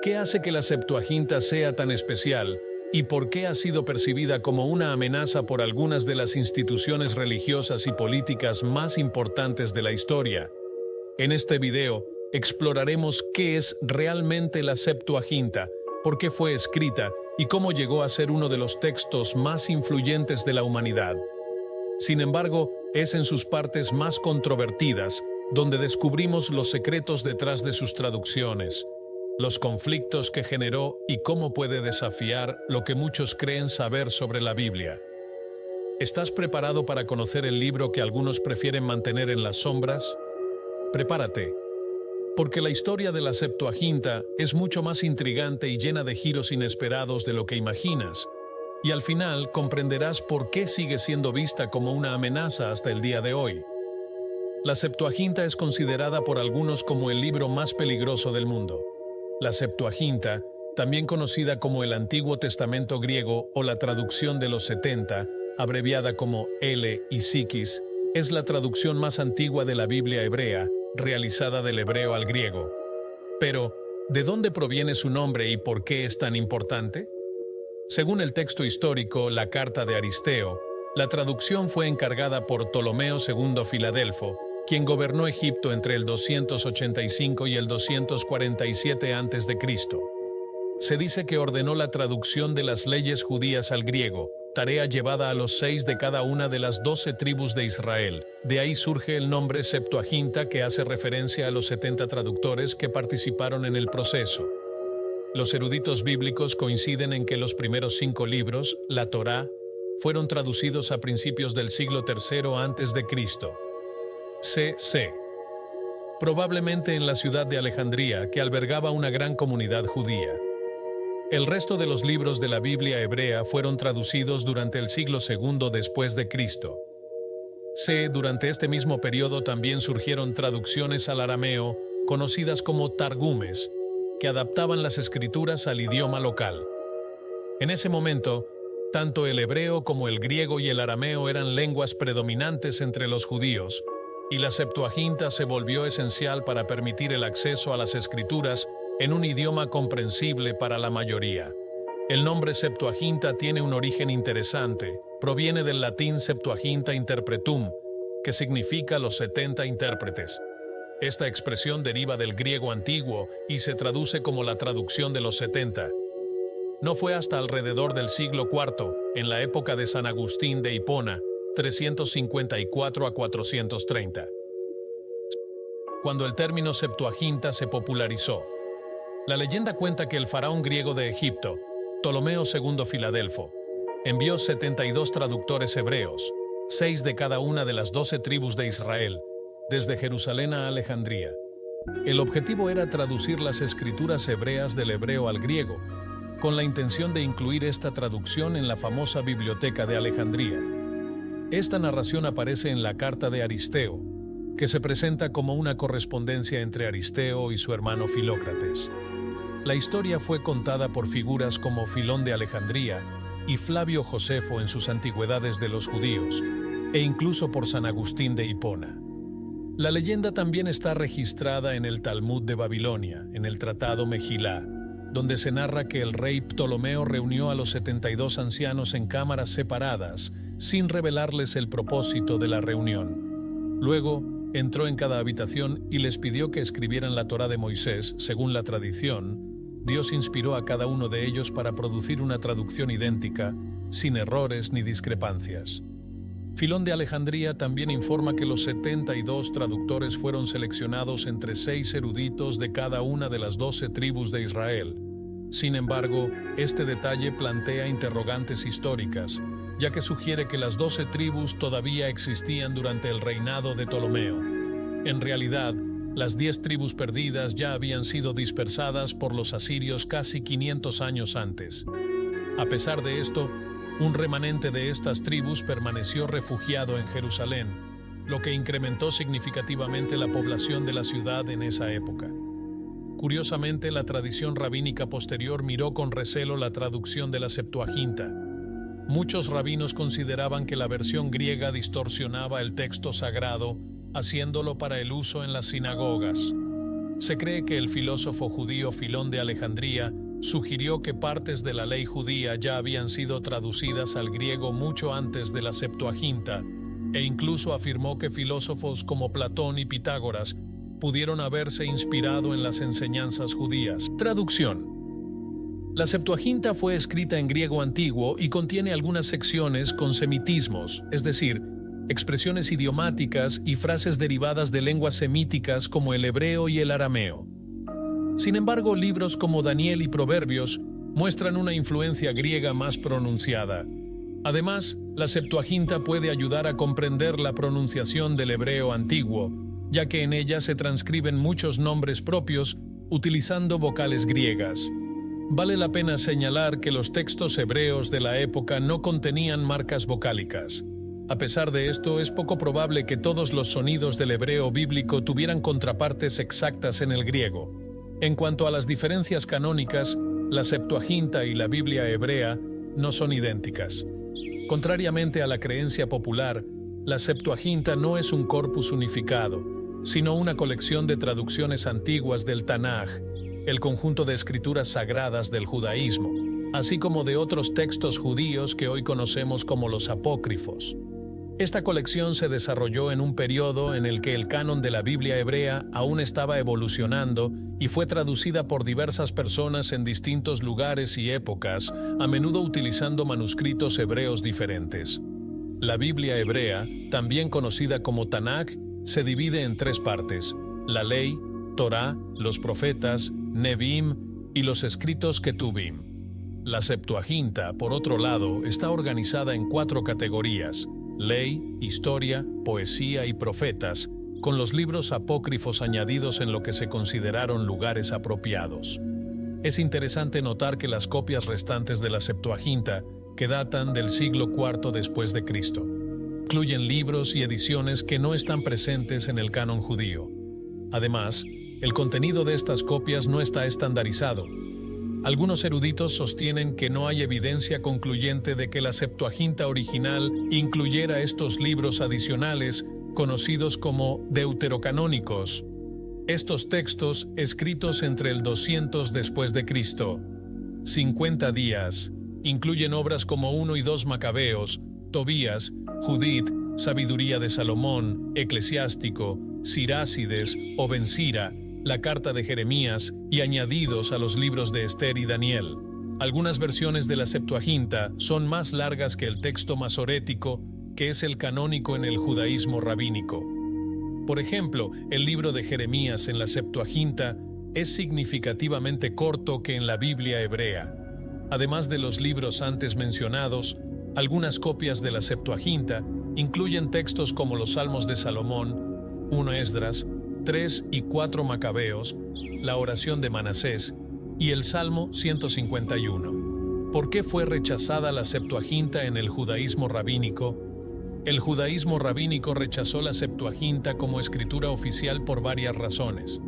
¿Qué hace que la Septuaginta sea tan especial y por qué ha sido percibida como una amenaza por algunas de las instituciones religiosas y políticas más importantes de la historia? En este video exploraremos qué es realmente la Septuaginta, por qué fue escrita y cómo llegó a ser uno de los textos más influyentes de la humanidad. Sin embargo, es en sus partes más controvertidas donde descubrimos los secretos detrás de sus traducciones, los conflictos que generó y cómo puede desafiar lo que muchos creen saber sobre la Biblia. ¿Estás preparado para conocer el libro que algunos prefieren mantener en las sombras? Prepárate, porque la historia de la Septuaginta es mucho más intrigante y llena de giros inesperados de lo que imaginas, y al final comprenderás por qué sigue siendo vista como una amenaza hasta el día de hoy. La Septuaginta es considerada por algunos como el libro más peligroso del mundo. La Septuaginta, también conocida como el Antiguo Testamento griego o la traducción de los 70, abreviada como L y Psiquis, es la traducción más antigua de la Biblia hebrea, realizada del hebreo al griego. Pero, ¿de dónde proviene su nombre y por qué es tan importante? Según el texto histórico, la Carta de Aristeo, la traducción fue encargada por Ptolomeo II Filadelfo, quien gobernó Egipto entre el 285 y el 247 a.C. Se dice que ordenó la traducción de las leyes judías al griego, tarea llevada a los 6 de cada una de las 12 tribus de Israel. De ahí surge el nombre Septuaginta, que hace referencia a los 70 traductores que participaron en el proceso. Los eruditos bíblicos coinciden en que los primeros 5 libros, la Torá, fueron traducidos a principios del siglo III a.C. C.C. probablemente en la ciudad de Alejandría, que albergaba una gran comunidad judía. El resto de los libros de la Biblia hebrea fueron traducidos durante el siglo II después de Cristo. Durante este mismo periodo también surgieron traducciones al arameo, conocidas como targumes, que adaptaban las escrituras al idioma local. En ese momento, tanto el hebreo como el griego y el arameo eran lenguas predominantes entre los judíos, y la Septuaginta se volvió esencial para permitir el acceso a las escrituras en un idioma comprensible para la mayoría. El nombre Septuaginta tiene un origen interesante, proviene del latín Septuaginta Interpretum, que significa los 70 intérpretes. Esta expresión deriva del griego antiguo y se traduce como la traducción de los 70. No fue hasta alrededor del siglo IV, en la época de San Agustín de Hipona, 354 a 430, cuando el término Septuaginta se popularizó. La leyenda cuenta que el faraón griego de Egipto, Ptolomeo II Filadelfo, envió 72 traductores hebreos, 6 de cada una de las 12 tribus de Israel, desde Jerusalén a Alejandría. El objetivo era traducir las escrituras hebreas del hebreo al griego, con la intención de incluir esta traducción en la famosa Biblioteca de Alejandría. Esta narración aparece en la Carta de Aristeo, que se presenta como una correspondencia entre Aristeo y su hermano Filócrates. La historia fue contada por figuras como Filón de Alejandría y Flavio Josefo en sus Antigüedades de los Judíos, e incluso por San Agustín de Hipona. La leyenda también está registrada en el Talmud de Babilonia, en el Tratado Mejilá, donde se narra que el rey Ptolomeo reunió a los 72 ancianos en cámaras separadas, sin revelarles el propósito de la reunión. Luego, entró en cada habitación y les pidió que escribieran la Torá de Moisés. Según la tradición, Dios inspiró a cada uno de ellos para producir una traducción idéntica, sin errores ni discrepancias. Filón de Alejandría también informa que los 72 traductores fueron seleccionados entre 6 eruditos de cada una de las 12 tribus de Israel. Sin embargo, este detalle plantea interrogantes históricas, ya que sugiere que las 12 tribus todavía existían durante el reinado de Ptolomeo. En realidad, las 10 tribus perdidas ya habían sido dispersadas por los asirios casi 500 años antes. A pesar de esto, un remanente de estas tribus permaneció refugiado en Jerusalén, lo que incrementó significativamente la población de la ciudad en esa época. Curiosamente, la tradición rabínica posterior miró con recelo la traducción de la Septuaginta. Muchos rabinos consideraban que la versión griega distorsionaba el texto sagrado, haciéndolo para el uso en las sinagogas. Se cree que el filósofo judío Filón de Alejandría sugirió que partes de la ley judía ya habían sido traducidas al griego mucho antes de la Septuaginta, e incluso afirmó que filósofos como Platón y Pitágoras pudieron haberse inspirado en las enseñanzas judías. Traducción. La Septuaginta fue escrita en griego antiguo y contiene algunas secciones con semitismos, es decir, expresiones idiomáticas y frases derivadas de lenguas semíticas como el hebreo y el arameo. Sin embargo, libros como Daniel y Proverbios muestran una influencia griega más pronunciada. Además, la Septuaginta puede ayudar a comprender la pronunciación del hebreo antiguo, ya que en ella se transcriben muchos nombres propios utilizando vocales griegas. Vale la pena señalar que los textos hebreos de la época no contenían marcas vocálicas. A pesar de esto, es poco probable que todos los sonidos del hebreo bíblico tuvieran contrapartes exactas en el griego. En cuanto a las diferencias canónicas, la Septuaginta y la Biblia hebrea no son idénticas. Contrariamente a la creencia popular, la Septuaginta no es un corpus unificado, sino una colección de traducciones antiguas del Tanaj, el conjunto de escrituras sagradas del judaísmo, así como de otros textos judíos que hoy conocemos como los apócrifos. Esta colección se desarrolló en un periodo en el que el canon de la Biblia hebrea aún estaba evolucionando y fue traducida por diversas personas en distintos lugares y épocas, a menudo utilizando manuscritos hebreos diferentes. La Biblia hebrea, también conocida como Tanaj, se divide en tres partes: la ley, Torá, los profetas, Neviim y los escritos Ketuvim. La Septuaginta, por otro lado, está organizada en 4 categorías: ley, historia, poesía y profetas, con los libros apócrifos añadidos en lo que se consideraron lugares apropiados. Es interesante notar que las copias restantes de la Septuaginta, que datan del siglo IV después de Cristo, incluyen libros y ediciones que no están presentes en el canon judío. Además, el contenido de estas copias no está estandarizado. Algunos eruditos sostienen que no hay evidencia concluyente de que la Septuaginta original incluyera estos libros adicionales, conocidos como deuterocanónicos. Estos textos, escritos entre el 200 después de Cristo, 50 días, incluyen obras como 1 y 2 Macabeos, Tobías, Judith, Sabiduría de Salomón, Eclesiástico, Sirácides o Ben-Sira, la carta de Jeremías y añadidos a los libros de Esther y Daniel. Algunas versiones de la Septuaginta son más largas que el texto masorético, que es el canónico en el judaísmo rabínico. Por ejemplo, el libro de Jeremías en la Septuaginta es significativamente corto que en la Biblia hebrea. Además de los libros antes mencionados, algunas copias de la Septuaginta incluyen textos como los Salmos de Salomón, 1 Esdras, 3 y 4 Macabeos, la oración de Manasés y el Salmo 151. ¿Por qué fue rechazada la Septuaginta en el judaísmo rabínico? El judaísmo rabínico rechazó la Septuaginta como escritura oficial por varias razones.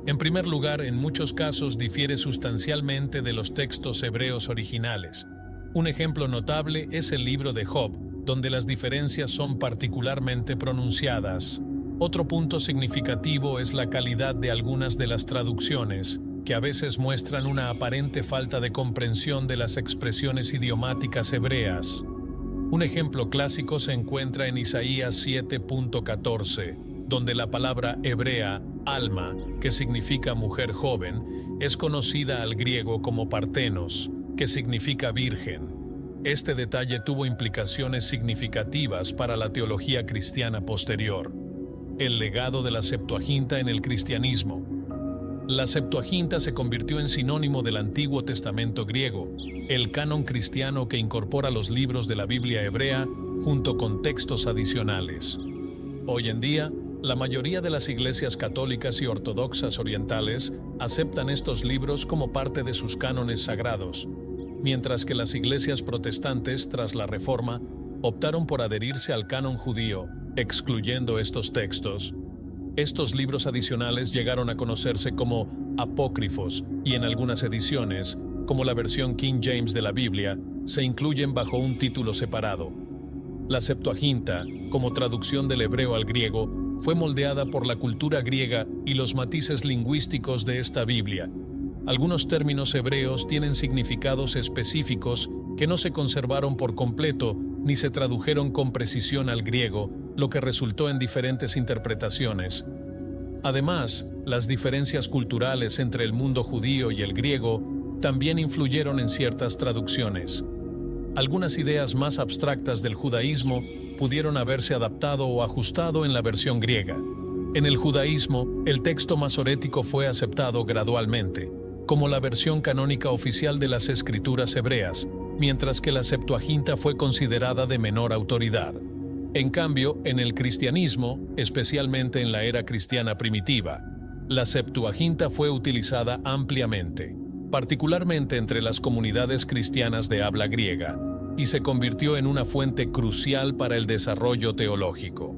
En primer lugar, en muchos casos difiere sustancialmente de los textos hebreos originales. Un ejemplo notable es el libro de Job, donde las diferencias son particularmente pronunciadas. Otro punto significativo es la calidad de algunas de las traducciones, que a veces muestran una aparente falta de comprensión de las expresiones idiomáticas hebreas. Un ejemplo clásico se encuentra en Isaías 7.14, donde la palabra hebrea, alma, que significa mujer joven, es conocida al griego como partenos, que significa virgen. Este detalle tuvo implicaciones significativas para la teología cristiana posterior. El legado de la Septuaginta en el cristianismo. La Septuaginta se convirtió en sinónimo del Antiguo Testamento griego, el canon cristiano que incorpora los libros de la Biblia hebrea junto con textos adicionales. Hoy en día, la mayoría de las iglesias católicas y ortodoxas orientales aceptan estos libros como parte de sus cánones sagrados, mientras que las iglesias protestantes, tras la Reforma, optaron por adherirse al canon judío, excluyendo estos textos. Estos libros adicionales llegaron a conocerse como apócrifos y en algunas ediciones, como la versión King James de la Biblia, se incluyen bajo un título separado. La Septuaginta, como traducción del hebreo al griego, fue moldeada por la cultura griega y los matices lingüísticos de esta Biblia. Algunos términos hebreos tienen significados específicos que no se conservaron por completo ni se tradujeron con precisión al griego, lo que resultó en diferentes interpretaciones. Además, las diferencias culturales entre el mundo judío y el griego también influyeron en ciertas traducciones. Algunas ideas más abstractas del judaísmo pudieron haberse adaptado o ajustado en la versión griega. En el judaísmo, el texto masorético fue aceptado gradualmente, como la versión canónica oficial de las escrituras hebreas, mientras que la Septuaginta fue considerada de menor autoridad. En cambio, en el cristianismo, especialmente en la era cristiana primitiva, la Septuaginta fue utilizada ampliamente, particularmente entre las comunidades cristianas de habla griega, y se convirtió en una fuente crucial para el desarrollo teológico.